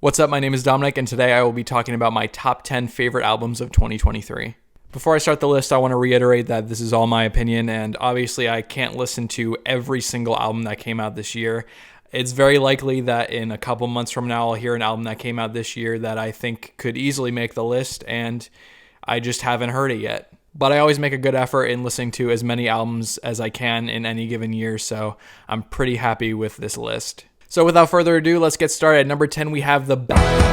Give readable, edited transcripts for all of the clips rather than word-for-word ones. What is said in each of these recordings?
What's up? My name is Dominic, and today I will be talking about my top 10 favorite albums of 2023. Before I start the list, I want to reiterate that this is all my opinion, and obviously I can't listen to every single album that came out this year. It's very likely that in a couple months from now, I'll hear an album that came out this year that I think could easily make the list, and I just haven't heard it yet. But I always make a good effort in listening to as many albums as I can in any given year, so I'm pretty happy with this list. So without further ado, let's get started. At number 10, we have The Ballad.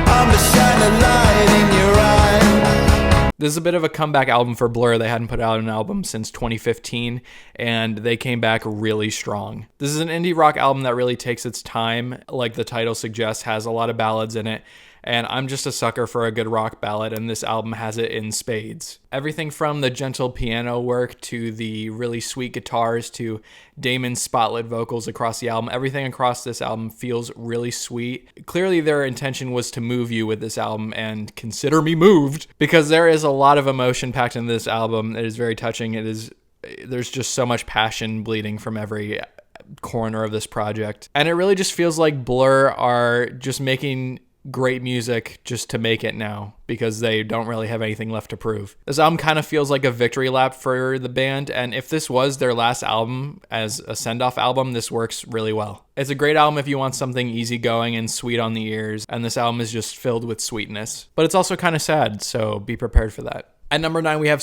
I'm the shining light in your eye. This is a bit of a comeback album for Blur. They hadn't put out an album since 2015, and they came back really strong. This is an indie rock album that really takes its time, like the title suggests, has a lot of ballads in it. And I'm just a sucker for a good rock ballad, and this album has it in spades. Everything from the gentle piano work to the really sweet guitars to Damon's spotlit vocals across the album, everything across this album feels really sweet. Clearly their intention was to move you with this album, and consider me moved, because there is a lot of emotion packed into this album. It is very touching. There's just so much passion bleeding from every corner of this project. And it really just feels like Blur are just making great music just to make it now, because they don't really have anything left to prove. This album kind of feels like a victory lap for the band, and if this was their last album as a send-off album, this works really well. It's a great album if you want something easygoing and sweet on the ears, and this album is just filled with sweetness. But it's also kind of sad, so be prepared for that. At number 9, we have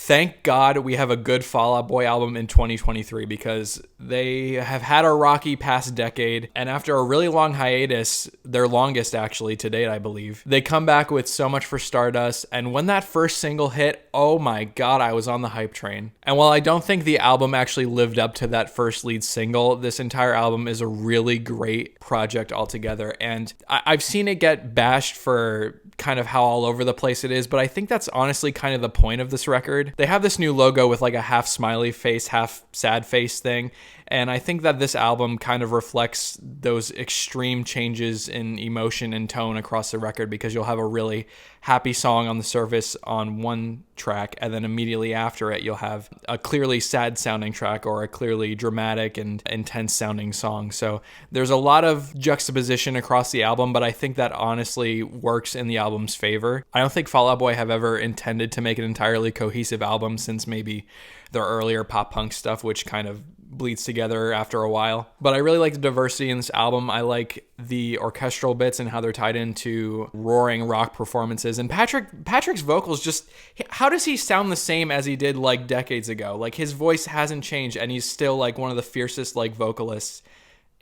Thank God we have a good Fall Out Boy album in 2023, because they have had a rocky past decade, and after a really long hiatus, their longest actually to date, I believe, they come back with So Much for Stardust, and when that first single hit, oh my God, I was on the hype train. And while I don't think the album actually lived up to that first lead single, this entire album is a really great project altogether, and I've seen it get bashed for kind of how all over the place it is, but I think that's honestly kind of the point of this record. They have this new logo with like a half smiley face, half sad face thing, and I think that this album kind of reflects those extreme changes in emotion and tone across the record, because you'll have a really happy song on the surface on one track, and then immediately after it you'll have a clearly sad sounding track or a clearly dramatic and intense sounding song. So there's a lot of juxtaposition across the album, but I think that honestly works in the album's favor. I don't think Fall Out Boy have ever intended to make an entirely cohesive album since maybe their earlier pop punk stuff, which kind of bleeds together after a while. But I really like the diversity in this album. I like the orchestral bits and how they're tied into roaring rock performances. And Patrick's vocals, just how does he sound the same as he did like decades ago? Like his voice hasn't changed, and he's still like one of the fiercest like vocalists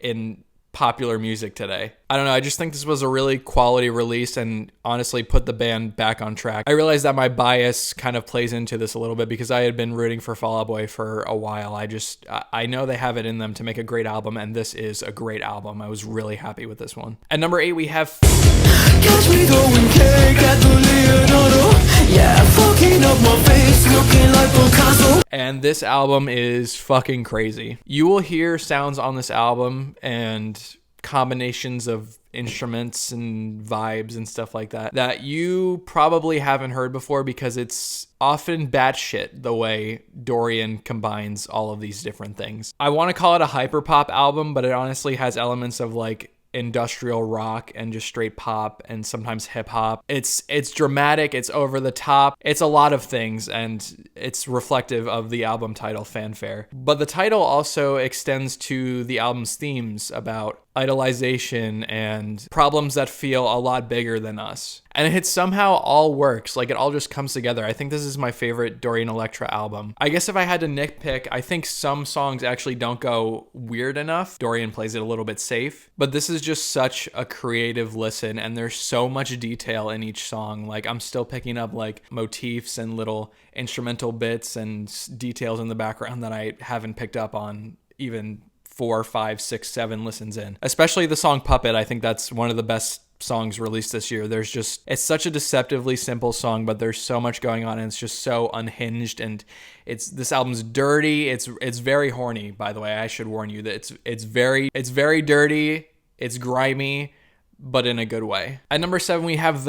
in popular music today. I don't know, I just think this was a really quality release and honestly put the band back on track. I realize that my bias kind of plays into this a little bit, because I had been rooting for Fall Out Boy for a while. I know they have it in them to make a great album, and this is a great album. I was really happy with this one. At number 8, we have Catch me throwing cake at the Leonardo. Yeah, fucking up my face, looking like Picasso. And this album is fucking crazy. You will hear sounds on this album and combinations of instruments and vibes and stuff like that you probably haven't heard before, because it's often batshit the way Dorian combines all of these different things. I want to call it a hyperpop album, but it honestly has elements of like industrial rock and just straight pop and sometimes hip hop. It's dramatic, it's over the top, it's a lot of things, and it's reflective of the album title, Fanfare. But the title also extends to the album's themes about idolization and problems that feel a lot bigger than us. And it somehow all works. Like it all just comes together. I think this is my favorite Dorian Electra album. I guess if I had to nitpick, I think some songs actually don't go weird enough. Dorian plays it a little bit safe, but this is just such a creative listen, and there's so much detail in each song. Like I'm still picking up like motifs and little instrumental bits and details in the background that I haven't picked up on even 4, 5, 6, 7 listens in. Especially the song Puppet. I think that's one of the best songs released this year. It's such a deceptively simple song, but there's so much going on, and it's just so unhinged, and this album's dirty. It's very horny, by the way. I should warn you that it's very dirty, it's grimy, but in a good way. At number 7, we have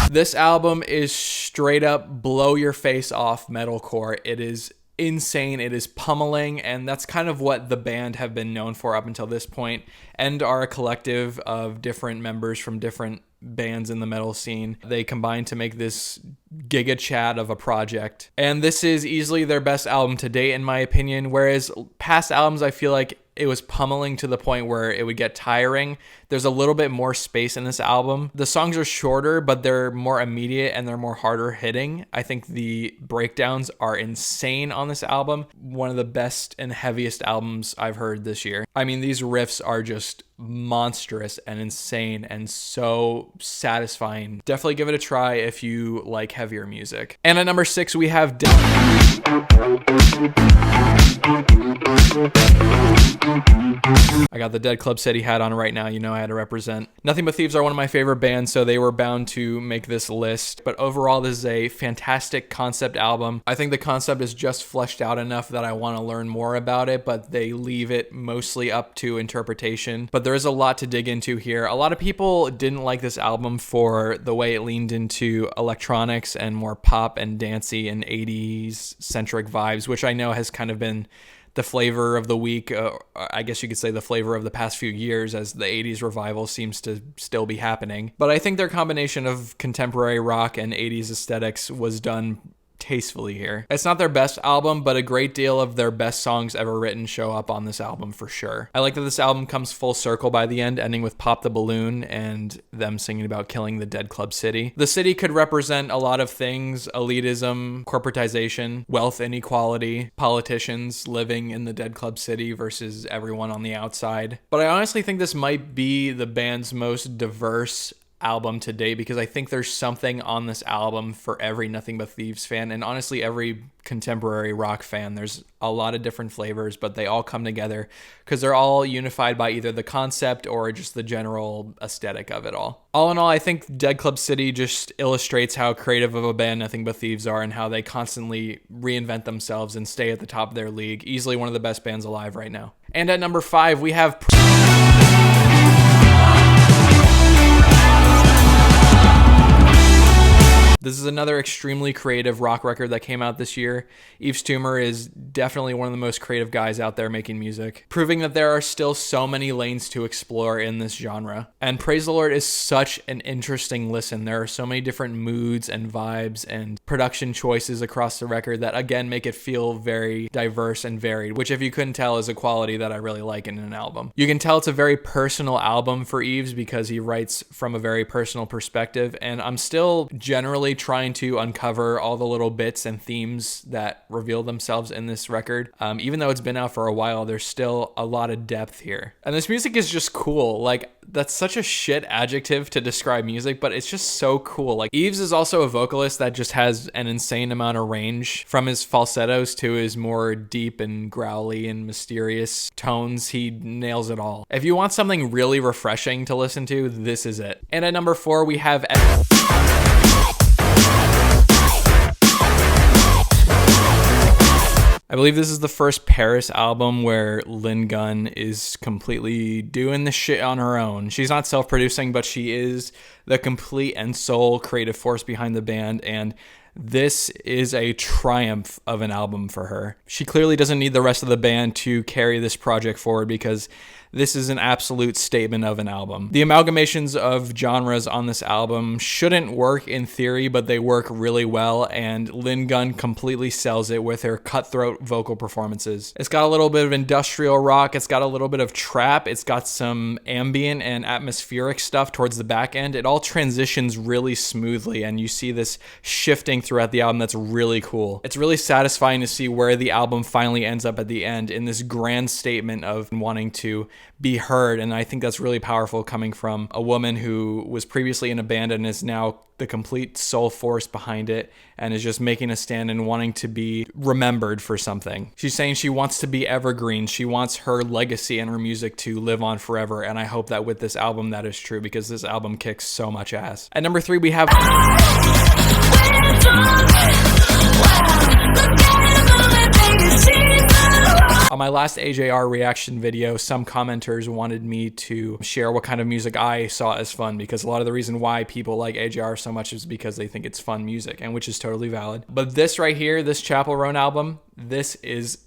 The This album is straight up blow your face off metalcore. It is insane, it is pummeling, and that's kind of what the band have been known for up until this point, and are a collective of different members from different bands in the metal scene. They combine to make this giga chat of a project, and this is easily their best album to date in my opinion, whereas past albums I feel like it was pummeling to the point where it would get tiring. There's a little bit more space in this album. The songs are shorter, but they're more immediate and they're more harder hitting. I think the breakdowns are insane on this album. One of the best and heaviest albums I've heard this year. I mean, these riffs are just monstrous and insane and so satisfying. Definitely give it a try if you like heavier music. And at number 6, we have I got the Dead Club City hat on right now, you know I had to represent. Nothing But Thieves are one of my favorite bands, so they were bound to make this list. But overall, this is a fantastic concept album. I think the concept is just fleshed out enough that I want to learn more about it, but they leave it mostly up to interpretation. But there is a lot to dig into here. A lot of people didn't like this album for the way it leaned into electronics and more pop and dancey and 80s centric vibes, which I know has kind of been the flavor of the week, I guess you could say the flavor of the past few years, as the 80s revival seems to still be happening. But I think their combination of contemporary rock and 80s aesthetics was done tastefully here. It's not their best album, but a great deal of their best songs ever written show up on this album for sure. I like that this album comes full circle by the end, ending with Pop the Balloon and them singing about killing the Dead Club City. The city could represent a lot of things: elitism, corporatization, wealth inequality, politicians living in the Dead Club City versus everyone on the outside. But I honestly think this might be the band's most diverse album to date, because I think there's something on this album for every Nothing But Thieves fan, and honestly every contemporary rock fan. There's a lot of different flavors, but they all come together because they're all unified by either the concept or just the general aesthetic of it all. All in all, I think Dead Club City just illustrates how creative of a band Nothing But Thieves are and how they constantly reinvent themselves and stay at the top of their league. Easily one of the best bands alive right now. And at number 5, we have This is another extremely creative rock record that came out this year. Yves Tumor is definitely one of the most creative guys out there making music, proving that there are still so many lanes to explore in this genre. And Praise the Lord is such an interesting listen. There are so many different moods and vibes and production choices across the record that again make it feel very diverse and varied, which if you couldn't tell is a quality that I really like in an album. You can tell it's a very personal album for Yves because he writes from a very personal perspective, and I'm still generally trying to uncover all the little bits and themes that reveal themselves in this record. Even though it's been out for a while, there's still a lot of depth here. And this music is just cool. Like, that's such a shit adjective to describe music, but it's just so cool. Like, Yves is also a vocalist that just has an insane amount of range. From his falsettos to his more deep and growly and mysterious tones, he nails it all. If you want something really refreshing to listen to, this is it. And at number 4, we have I believe this is the first Paris album where Lynn Gunn is completely doing the shit on her own. She's not self-producing, but she is the complete and sole creative force behind the band, and this is a triumph of an album for her. She clearly doesn't need the rest of the band to carry this project forward because this is an absolute statement of an album. The amalgamations of genres on this album shouldn't work in theory, but they work really well, and Lynn Gunn completely sells it with her cutthroat vocal performances. It's got a little bit of industrial rock, it's got a little bit of trap, it's got some ambient and atmospheric stuff towards the back end. It all transitions really smoothly, and you see this shifting throughout the album that's really cool. It's really satisfying to see where the album finally ends up at the end in this grand statement of wanting to be heard, and I think that's really powerful coming from a woman who was previously in a band and is now the complete sole force behind it and is just making a stand and wanting to be remembered for something. She's saying she wants to be evergreen. She wants her legacy and her music to live on forever, and I hope that with this album that is true, because this album kicks so much ass. At number 3, we have On my last AJR reaction video, some commenters wanted me to share what kind of music I saw as fun, because a lot of the reason why people like AJR so much is because they think it's fun music, and which is totally valid. But this right here, this Chappell Roan album, this is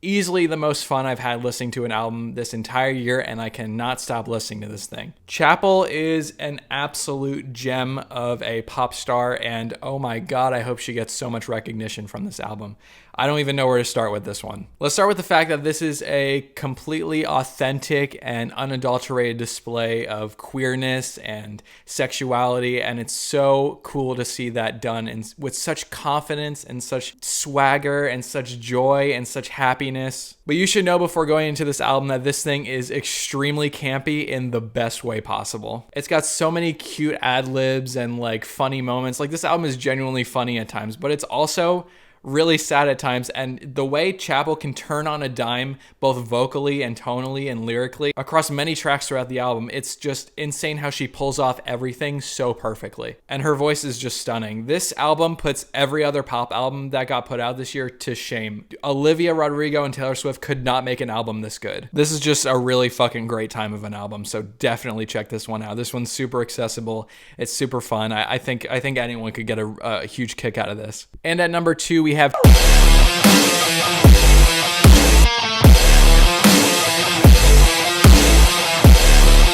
easily the most fun I've had listening to an album this entire year, and I cannot stop listening to this thing. Chappell is an absolute gem of a pop star, and oh my god, I hope she gets so much recognition from this album. I don't even know where to start with this one. Let's start with the fact that this is a completely authentic and unadulterated display of queerness and sexuality, and it's so cool to see that done with such confidence and such swagger and such joy and such happiness. But you should know before going into this album that this thing is extremely campy in the best way possible. It's got so many cute ad-libs and like funny moments. Like, this album is genuinely funny at times, but it's also really sad at times, and the way Chappell can turn on a dime both vocally and tonally and lyrically across many tracks throughout the album, it's just insane how she pulls off everything so perfectly, and her voice is just stunning. This album puts every other pop album that got put out this year to shame. Olivia Rodrigo and Taylor Swift could not make an album this good. This is just a really fucking great time of an album, so definitely check this one out. This one's super accessible, it's super fun. I think anyone could get a huge kick out of this. And at number 2 we have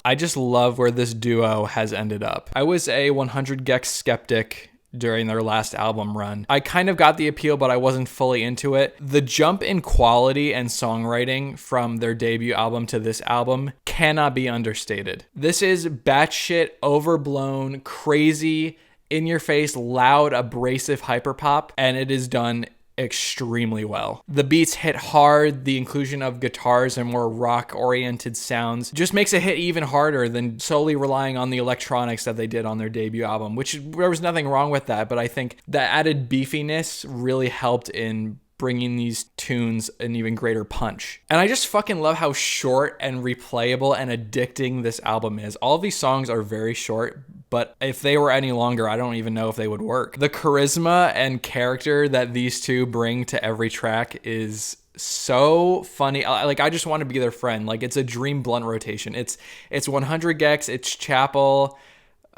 I just love where this duo has ended up. I was a 100 gecs skeptic during their last album run. I kind of got the appeal, but I wasn't fully into it. The jump in quality and songwriting from their debut album to this album cannot be understated. This is batshit, overblown, crazy, in-your-face, loud, abrasive hyperpop, and it is done extremely well. The beats hit hard. The inclusion of guitars and more rock-oriented sounds just makes it hit even harder than solely relying on the electronics that they did on their debut album, which there was nothing wrong with that, but I think the added beefiness really helped in bringing these tunes an even greater punch. And I just fucking love how short and replayable and addicting this album is. All of these songs are very short, but if they were any longer, I don't even know if they would work. The charisma and character that these two bring to every track is so funny. Like, I just want to be their friend. Like, it's a dream blunt rotation. It's 100 gecs, it's Chappell.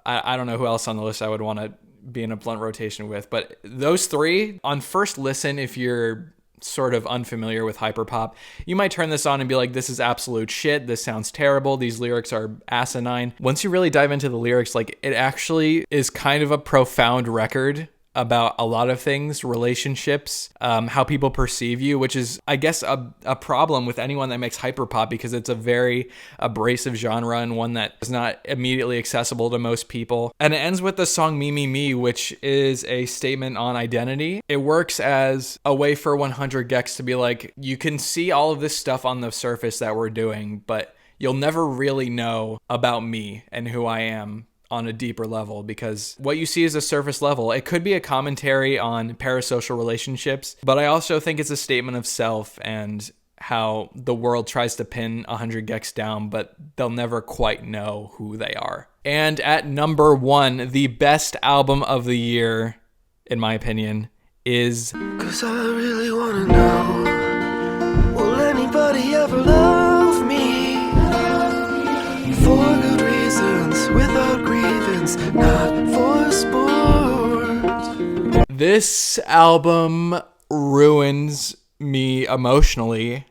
I don't know who else on the list I would want to be in a blunt rotation with, but those three on first listen, if you're sort of unfamiliar with hyperpop, you might turn this on and be like, this is absolute shit, this sounds terrible, these lyrics are asinine. Once you really dive into the lyrics, like, it actually is kind of a profound record about a lot of things, relationships, how people perceive you, which is, I guess, a problem with anyone that makes hyperpop, because it's a very abrasive genre and one that is not immediately accessible to most people. And it ends with the song Me, Me, Me, which is a statement on identity. It works as a way for 100 gecs to be like, you can see all of this stuff on the surface that we're doing, but you'll never really know about me and who I am on a deeper level, because what you see is a surface level. It could be a commentary on parasocial relationships, but I also think it's a statement of self and how the world tries to pin 100 gecs down, but they'll never quite know who they are. And at number 1, the best album of the year, in my opinion, is 'Cause I really wanna know, will anybody ever love me? For good reasons, without grievance, not for sport. This album ruins me emotionally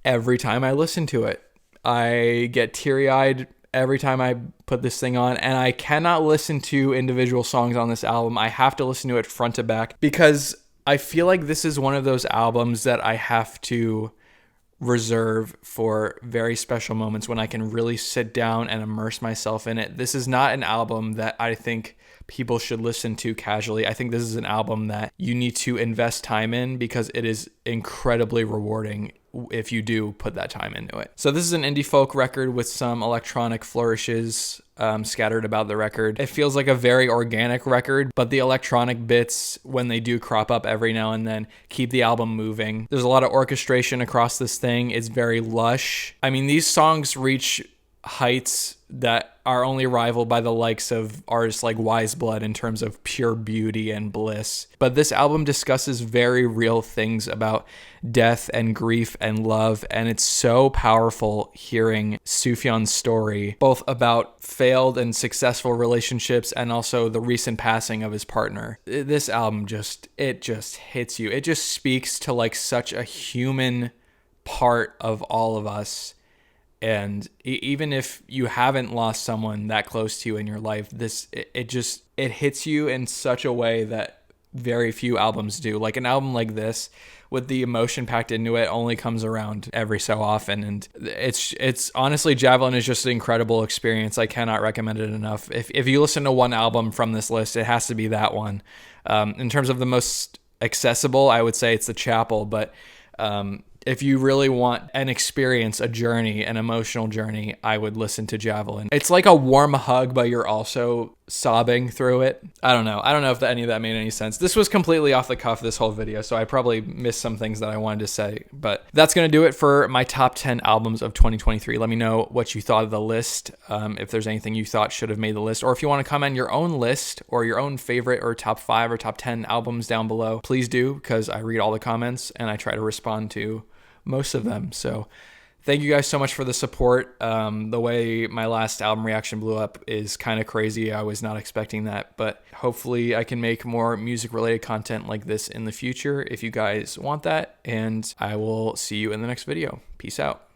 every time I listen to it. I get teary-eyed every time I put this thing on, and I cannot listen to individual songs on this album. I have to listen to it front to back, because I feel like this is one of those albums that I have to reserve for very special moments when I can really sit down and immerse myself in it. This is not an album that I think people should listen to casually. I think this is an album that you need to invest time in, because it is incredibly rewarding if you do put that time into it. So this is an indie folk record with some electronic flourishes scattered about the record. It feels like a very organic record, but the electronic bits, when they do crop up every now and then, keep the album moving. There's a lot of orchestration across this thing. It's very lush. I mean, these songs reach heights that are only rivaled by the likes of artists like Wise Blood in terms of pure beauty and bliss. But this album discusses very real things about death and grief and love, and it's so powerful hearing Sufjan's story, both about failed and successful relationships and also the recent passing of his partner. This album just hits you. It just speaks to like such a human part of all of us. And even if you haven't lost someone that close to you in your life, it hits you in such a way that very few albums do. Like an album like this with the emotion packed into it only comes around every so often. And it's honestly, Javelin is just an incredible experience. I cannot recommend it enough. If you listen to one album from this list, it has to be that one. In terms of the most accessible, I would say it's The Chapel, but if you really want an experience, a journey, an emotional journey, I would listen to Javelin. It's like a warm hug, but you're also sobbing through it. I don't know if any of that made any sense. This was completely off the cuff, this whole video, so I probably missed some things that I wanted to say. But that's going to do it for my top 10 albums of 2023. Let me know what you thought of the list, if there's anything you thought should have made the list, or if you want to comment your own list or your own favorite or top 5 or top 10 albums down below. Please do, because I read all the comments and I try to respond to most of them. So thank you guys so much for the support. The way my last album reaction blew up is kind of crazy. I was not expecting that, but hopefully I can make more music related content like this in the future if you guys want that. And I will see you in the next video. Peace out.